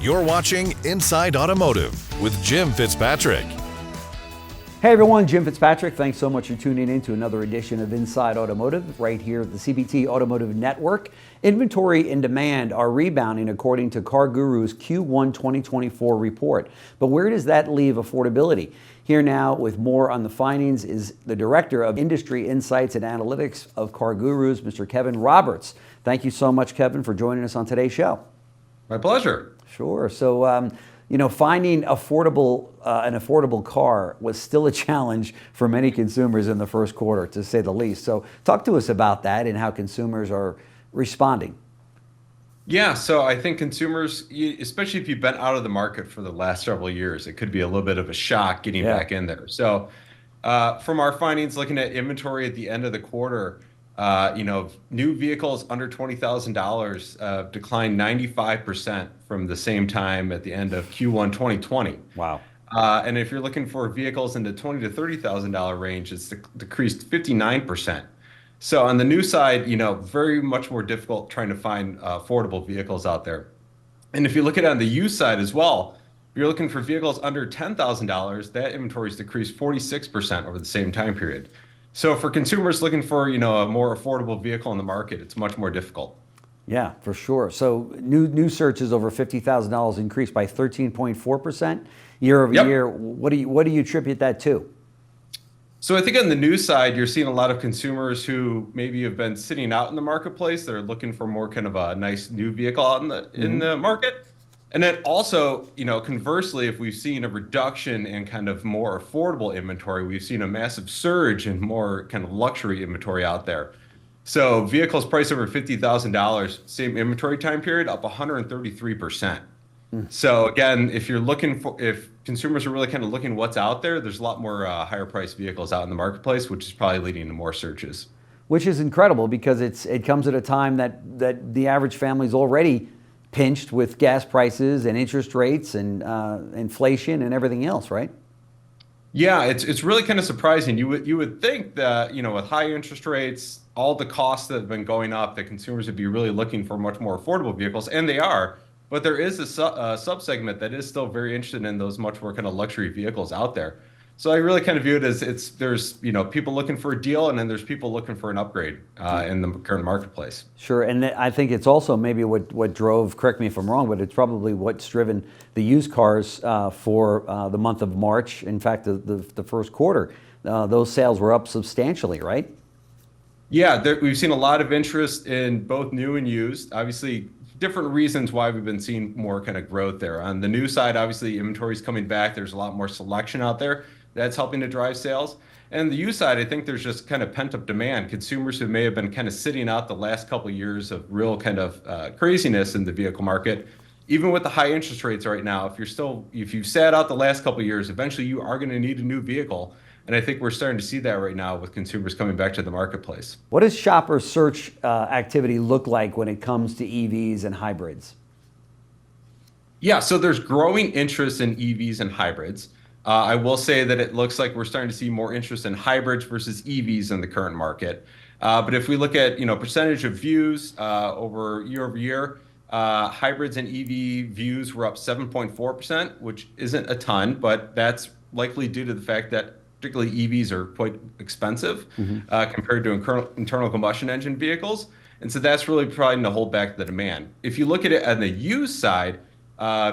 You're watching Inside Automotive with Jim Fitzpatrick. Hey everyone, Jim Fitzpatrick. Thanks so much for tuning in to another edition of Inside Automotive right here at the CBT Automotive Network. Inventory and demand are rebounding according to CarGurus Q1 2024 report. But where does that leave affordability? Here now with more on the findings is the Director of Industry Insights and Analytics of CarGurus, Mr. Kevin Roberts. Thank you so much, Kevin, for joining us on today's show. My pleasure. Sure. So, finding an affordable car was still a challenge for many consumers in the first quarter, to say the least. So talk to us about that and how consumers are responding. Yeah, so I think consumers, especially if you've been out of the market for the last several years, it could be a little bit of a shock getting back in there. So from our findings, looking at inventory at the end of the quarter, new vehicles under $20,000 declined 95% from the same time at the end of Q1 2020. Wow. And if you're looking for vehicles in the $20,000 to $30,000 range, it's decreased 59%. So on the new side, very much more difficult trying to find affordable vehicles out there. And if you look at it on the used side as well, if you're looking for vehicles under $10,000, that inventory's decreased 46% over the same time period. So for consumers looking for, a more affordable vehicle in the market, it's much more difficult. Yeah, for sure. So new searches over $50,000 increased by 13.4% year over year. What do you attribute that to? So I think on the new side, you're seeing a lot of consumers who maybe have been sitting out in the marketplace. They're looking for more kind of a nice new vehicle out in the market. And then also, conversely, if we've seen a reduction in kind of more affordable inventory, we've seen a massive surge in more kind of luxury inventory out there. So vehicles priced over $50,000, same inventory time period, up 133%. So again, if consumers are really kind of looking what's out there, there's a lot more higher priced vehicles out in the marketplace, which is probably leading to more searches. Which is incredible because it comes at a time that the average family is already pinched with gas prices and interest rates and inflation and everything else, right? Yeah, it's really kind of surprising. You would think that, with high interest rates, all the costs that have been going up, that consumers would be really looking for much more affordable vehicles, and they are. But there is a subsegment that is still very interested in those much more kind of luxury vehicles out there. So I really kind of view it as there's people looking for a deal, and then there's people looking for an upgrade in the current marketplace. Sure, and I think it's also maybe what drove, correct me if I'm wrong, but it's probably what's driven the used cars for the month of March. In fact, the first quarter, those sales were up substantially, right? Yeah, we've seen a lot of interest in both new and used. Obviously, different reasons why we've been seeing more kind of growth there. On the new side, obviously, inventory's coming back. There's a lot more selection out there. That's helping to drive sales. And the used side, I think there's just kind of pent-up demand. Consumers who may have been kind of sitting out the last couple of years of real kind of craziness in the vehicle market, even with the high interest rates right now, if you've sat out the last couple of years, eventually you are going to need a new vehicle. And I think we're starting to see that right now with consumers coming back to the marketplace. What does shopper search activity look like when it comes to EVs and hybrids? Yeah, so there's growing interest in EVs and hybrids. I will say that it looks like we're starting to see more interest in hybrids versus EVs in the current market. But if we look at percentage of views over year, hybrids and EV views were up 7.4%, which isn't a ton, but that's likely due to the fact that particularly EVs are quite expensive compared to internal combustion engine vehicles. And so that's really trying to hold back the demand. If you look at it on the used side,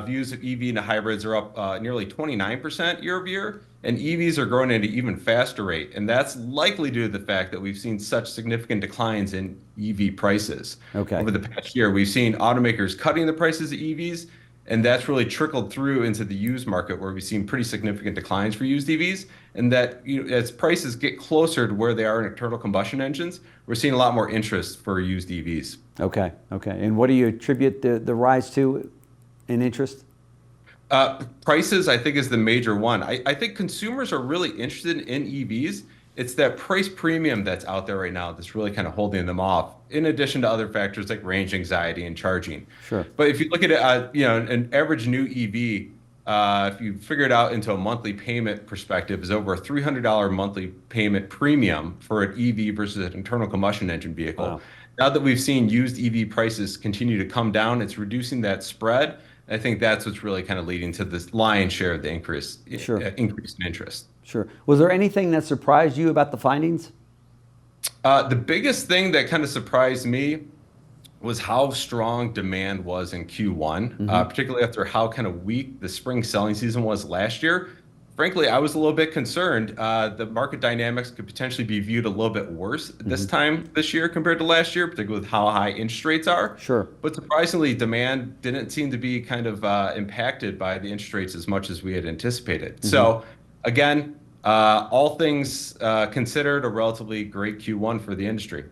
views of EV and hybrids are up nearly 29% year over year, and EVs are growing at an even faster rate. And that's likely due to the fact that we've seen such significant declines in EV prices. Over the past year. We've seen automakers cutting the prices of EVs, and that's really trickled through into the used market where we've seen pretty significant declines for used EVs. And that as prices get closer to where they are in internal combustion engines, we're seeing a lot more interest for used EVs. Okay. And what do you attribute the rise to in interest? Prices, I think, is the major one. I think consumers are really interested in EVs. It's that price premium that's out there right now that's really kind of holding them off, in addition to other factors like range anxiety and charging. Sure. But if you look at it, an average new EV, if you figure it out into a monthly payment perspective, is over a $300 monthly payment premium for an EV versus an internal combustion engine vehicle. Wow. Now that we've seen used EV prices continue to come down, it's reducing that spread. I think that's what's really kind of leading to this lion's share of the increase in interest. Sure. Was there anything that surprised you about the findings? The biggest thing that kind of surprised me was how strong demand was in Q1, particularly after how kind of weak the spring selling season was last year. Frankly, I was a little bit concerned. The market dynamics could potentially be viewed a little bit worse this year compared to last year, particularly with how high interest rates are. Sure. But surprisingly, demand didn't seem to be kind of impacted by the interest rates as much as we had anticipated. So again, all things considered, a relatively great Q1 for the industry.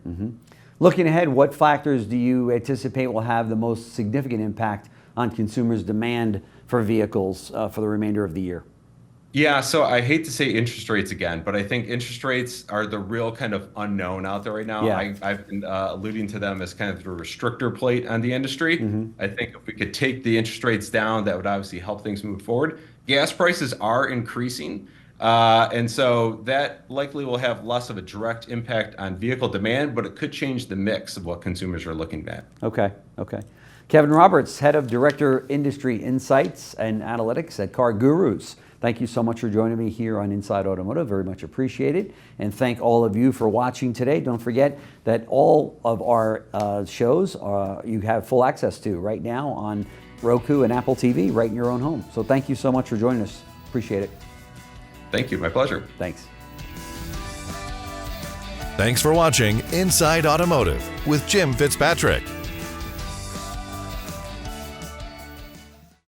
Looking ahead, what factors do you anticipate will have the most significant impact on consumers' demand for vehicles for the remainder of the year? Yeah, so I hate to say interest rates again, but I think interest rates are the real kind of unknown out there right now. Yeah. I've been alluding to them as kind of the restrictor plate on the industry. I think if we could take the interest rates down, that would obviously help things move forward. Gas prices are increasing, and so that likely will have less of a direct impact on vehicle demand, but it could change the mix of what consumers are looking at. Okay. Kevin Roberts, Head of Director Industry Insights and Analytics at CarGurus. Thank you so much for joining me here on Inside Automotive. Very much appreciated. And thank all of you for watching today. Don't forget that all of our shows you have full access to right now on Roku and Apple TV right in your own home. So thank you so much for joining us. Appreciate it. Thank you. My pleasure. Thanks. Thanks for watching Inside Automotive with Jim Fitzpatrick.